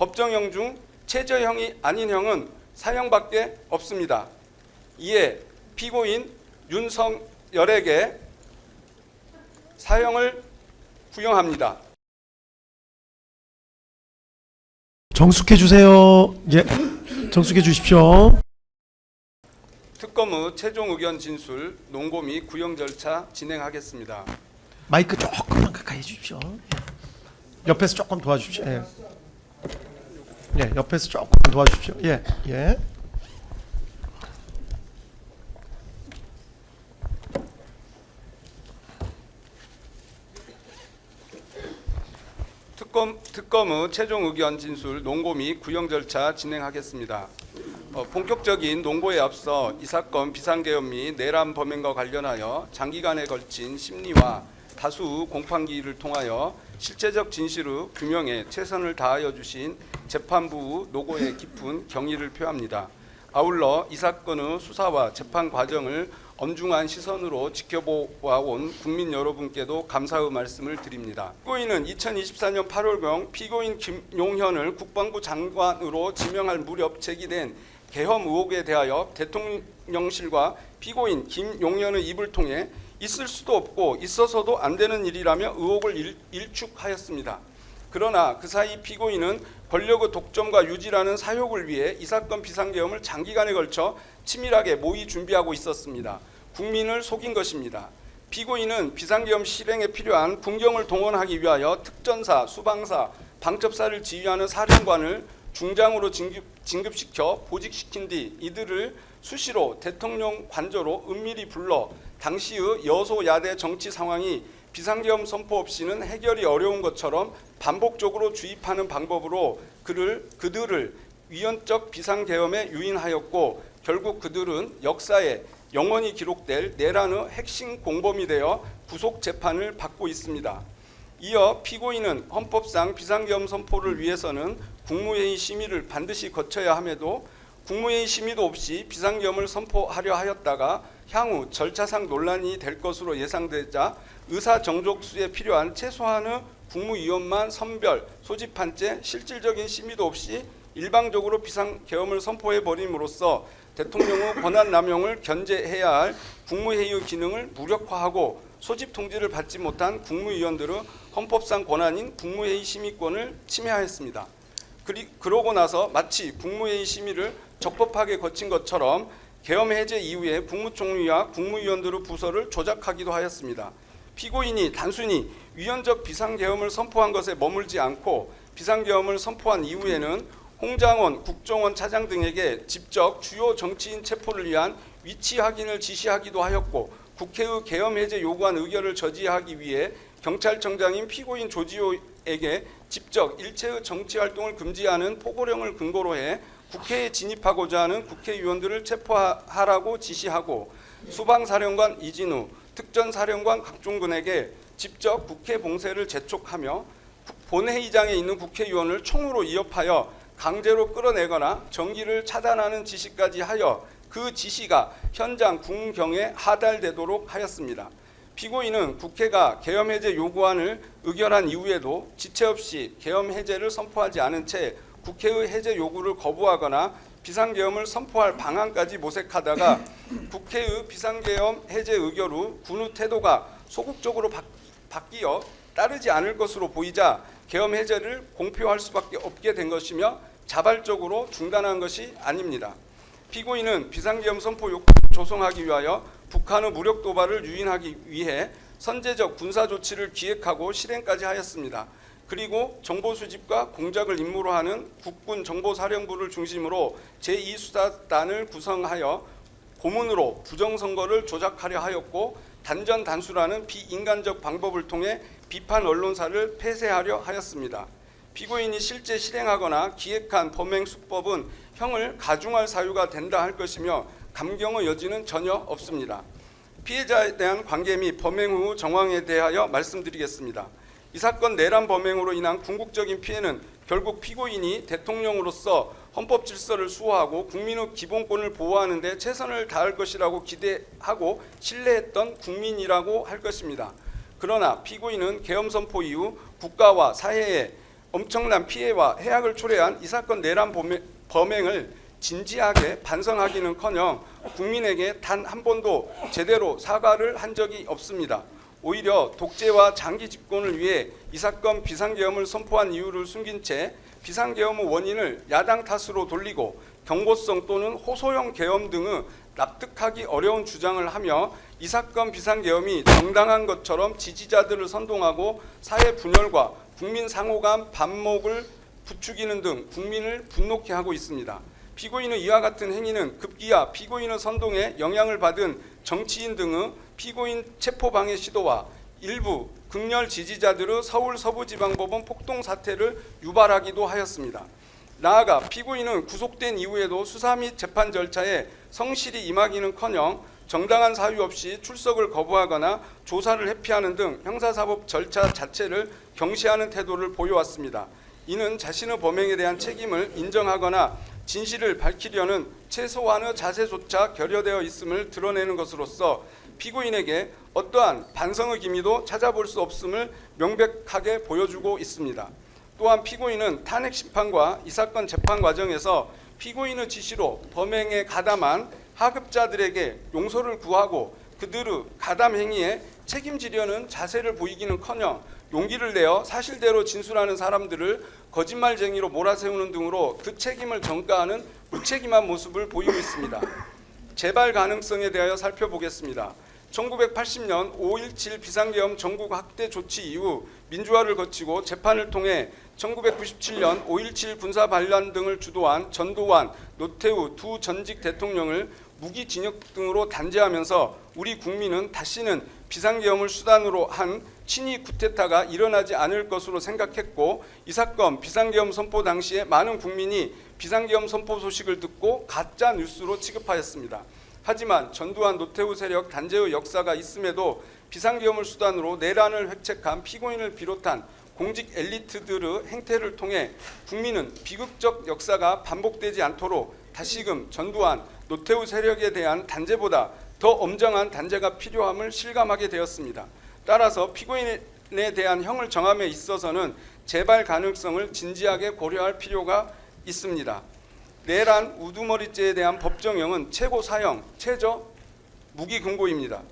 법정형 중 최저형이 아닌 형은 사형밖에 없습니다. 이에 피고인 윤석열에게 사형을 구형합니다. 정숙해 주세요. 예, 정숙해 주십시오. 특검의 최종 의견 진술, 논고 및 구형 절차 진행하겠습니다. 마이크 조금만 가까이 해주십시오. 예. 옆에서 조금 도와주십시오. 예. 예, 옆에서 조금 도와주십시오. 예, 예. 특검의 최종 의견 진술, 논고 및 구형 절차 진행하겠습니다. 본격적인 논고에 앞서 이 사건 비상계엄 및 내란 범행과 관련하여 장기간에 걸친 심리와 다수 공판기를 통하여 실체적 진실의 규명에 최선을 다하여 주신 재판부 노고에 깊은 경의를 표합니다. 아울러 이 사건의 수사와 재판 과정을 엄중한 시선으로 지켜보아온 국민 여러분께도 감사의 말씀을 드립니다. 피고인은 2024년 8월경 피고인 김용현을 국방부 장관으로 지명할 무렵 제기된 계엄 의혹에 대하여 대통령실과 피고인 김용현의 입을 통해 있을 수도 없고 있어서도 안 되는 일이라며 의혹을 일축하였습니다. 그러나 그 사이 피고인은 권력의 독점과 유지라는 사욕을 위해 이 사건 비상계엄을 장기간에 걸쳐 치밀하게 모의 준비하고 있었습니다. 국민을 속인 것입니다. 피고인은 비상계엄 실행에 필요한 군경을 동원하기 위하여 특전사, 수방사, 방첩사를 지휘하는 사령관을 중장으로 진급시켜 보직시킨 뒤 이들을 수시로 대통령 관저로 은밀히 불러 당시의 여소야대 정치 상황이 비상계엄 선포 없이는 해결이 어려운 것처럼 반복적으로 주입하는 방법으로 그들을 위헌적 비상계엄에 유인하였고 결국 그들은 역사에 영원히 기록될 내란의 핵심 공범이 되어 구속 재판을 받고 있습니다. 이어 피고인은 헌법상 비상계엄 선포를 위해서는 국무회의 심의를 반드시 거쳐야 함에도 국무회의 심의도 없이 비상계엄을 선포하려 하였다가 향후 절차상 논란이 될 것으로 예상되자 의사정족수에 필요한 최소한의 국무위원만 선별, 소집한 채 실질적인 심의도 없이 일방적으로 비상계엄을 선포해버림으로써 대통령의 권한남용을 견제해야 할 국무회의의 기능을 무력화하고 소집 통지를 받지 못한 국무위원들의 헌법상 권한인 국무회의 심의권을 침해하였습니다. 그러고 나서 마치 국무회의 심의를 적법하게 거친 것처럼 계엄 해제 이후에 국무총리와 국무위원들의 부서를 조작하기도 하였습니다. 피고인이 단순히 위헌적 비상계엄을 선포한 것에 머물지 않고 비상계엄을 선포한 이후에는 홍장원 국정원 차장 등에게 직접 주요 정치인 체포를 위한 위치 확인을 지시하기도 하였고 국회의 계엄 해제 요구안 의결을 저지하기 위해 경찰청장인 피고인 조지호에게 직접 일체의 정치활동을 금지하는 포고령을 근거로 해 국회에 진입하고자 하는 국회의원들을 체포하라고 지시하고 수방사령관 이진우, 특전사령관 각종군에게 직접 국회 봉쇄를 재촉하며 본회의장에 있는 국회의원을 총으로 위협하여 강제로 끌어내거나 정기를 차단하는 지시까지 하여 그 지시가 현장 군경에 하달되도록 하였습니다. 피고인은 국회가 계엄 해제 요구안을 의결한 이후에도 지체 없이 계엄 해제를 선포하지 않은 채 국회의 해제 요구를 거부하거나 비상계엄을 선포할 방안까지 모색하다가 국회의 비상계엄 해제 의결 후 군의 태도가 소극적으로 바뀌어 따르지 않을 것으로 보이자 계엄 해제를 공표할 수밖에 없게 된 것이며 자발적으로 중단한 것이 아닙니다. 피고인은 비상계엄 선포 요구를 조성하기 위하여 북한의 무력 도발을 유인하기 위해 선제적 군사 조치를 기획하고 실행까지 하였습니다. 그리고 정보 수집과 공작을 임무로 하는 국군정보사령부를 중심으로 제2수사단을 구성하여 고문으로 부정선거를 조작하려 하였고 단전단수라는 비인간적 방법을 통해 비판 언론사를 폐쇄하려 하였습니다. 피고인이 실제 실행하거나 기획한 범행 수법은 형을 가중할 사유가 된다 할 것이며 감경의 여지는 전혀 없습니다. 피해자에 대한 관계 및 범행 후 정황에 대하여 말씀드리겠습니다. 이 사건 내란 범행으로 인한 궁극적인 피해는 결국 피고인이 대통령으로서 헌법 질서를 수호하고 국민의 기본권을 보호하는 데 최선을 다할 것이라고 기대하고 신뢰했던 국민이라고 할 것입니다. 그러나 피고인은 계엄 선포 이후 국가와 사회에 엄청난 피해와 해악을 초래한 이 사건 내란 범행을 진지하게 반성하기는커녕 국민에게 단 한 번도 제대로 사과를 한 적이 없습니다. 오히려 독재와 장기 집권을 위해 이 사건 비상계엄을 선포한 이유를 숨긴 채 비상계엄의 원인을 야당 탓으로 돌리고 경고성 또는 호소형 계엄 등의 납득하기 어려운 주장을 하며 이 사건 비상계엄이 정당한 것처럼 지지자들을 선동하고 사회 분열과 국민 상호간 반목을 부추기는 등 국민을 분노케 하고 있습니다. 피고인의 이와 같은 행위는 급기야 피고인의 선동에 영향을 받은 정치인 등의 피고인 체포방해 시도와 일부 극렬 지지자들의 서울 서부지방법원 폭동 사태를 유발하기도 하였습니다. 나아가 피고인은 구속된 이후에도 수사 및 재판 절차에 성실히 임하기는커녕 정당한 사유 없이 출석을 거부하거나 조사를 회피하는 등 형사사법 절차 자체를 경시하는 태도를 보여왔습니다. 이는 자신의 범행에 대한 책임을 인정하거나 진실을 밝히려는 최소한의 자세조차 결여되어 있음을 드러내는 것으로서 피고인에게 어떠한 반성의 기미도 찾아볼 수 없음을 명백하게 보여주고 있습니다. 또한 피고인은 탄핵 심판과 이 사건 재판 과정에서 피고인의 지시로 범행에 가담한 하급자들에게 용서를 구하고 그들의 가담 행위에 책임지려는 자세를 보이기는커녕 용기를 내어 사실대로 진술하는 사람들을 거짓말쟁이로 몰아세우는 등으로 그 책임을 전가하는 무책임한 모습을 보이고 있습니다. 재발 가능성에 대하여 살펴보겠습니다. 1980년 5.17 비상계엄 전국 확대 조치 이후 민주화를 거치고 재판을 통해 1997년 5.17 군사 반란 등을 주도한 전두환, 노태우 두 전직 대통령을 무기징역 등으로 단죄하면서 우리 국민은 다시는 비상계엄을 수단으로 한 친위 쿠데타가 일어나지 않을 것으로 생각했고 이 사건 비상계엄 선포 당시에 많은 국민이 비상계엄 선포 소식을 듣고 가짜 뉴스로 취급하였습니다. 하지만 전두환 노태우 세력 단죄의 역사가 있음에도 비상계엄을 수단으로 내란을 획책한 피고인을 비롯한 공직 엘리트들의 행태를 통해 국민은 비극적 역사가 반복되지 않도록 다시금 전두환 노태우 세력에 대한 단죄보다 더 엄정한 단죄가 필요함을 실감하게 되었습니다. 따라서 피고인에 대한 형을 정함에 있어서는 재발 가능성을 진지하게 고려할 필요가 있습니다. 내란 우두머리죄에 대한 법정형은 최고 사형, 최저 무기금고입니다.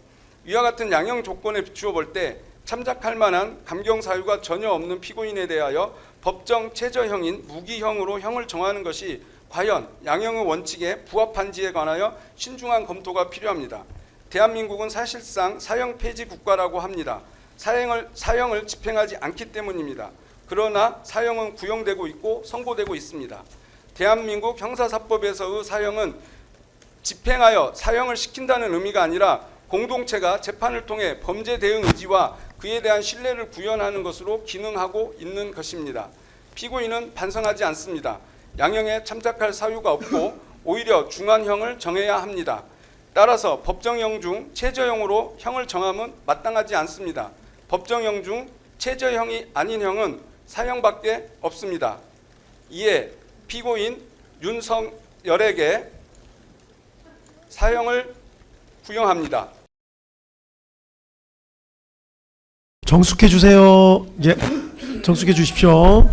이와 같은 양형 조건에 비추어 볼 때 참작할 만한 감경 사유가 전혀 없는 피고인에 대하여 법정 최저형인 무기형으로 형을 정하는 것이 과연 양형의 원칙에 부합한지에 관하여 신중한 검토가 필요합니다. 대한민국은 사실상 사형 폐지 국가라고 합니다. 사형을 집행하지 않기 때문입니다. 그러나 사형은 구형되고 있고 선고되고 있습니다. 대한민국 형사사법에서의 사형은 집행하여 사형을 시킨다는 의미가 아니라 공동체가 재판을 통해 범죄 대응 의지와 그에 대한 신뢰를 구현하는 것으로 기능하고 있는 것입니다. 피고인은 반성하지 않습니다. 양형에 참작할 사유가 없고 오히려 중한형을 정해야 합니다. 따라서 법정형 중 최저형으로 형을 정함은 마땅하지 않습니다. 법정형 중 최저형이 아닌 형은 사형밖에 없습니다. 이에 피고인 윤석열에게 사형을 구형합니다. 정숙해 주세요. 예, 정숙해 주십시오.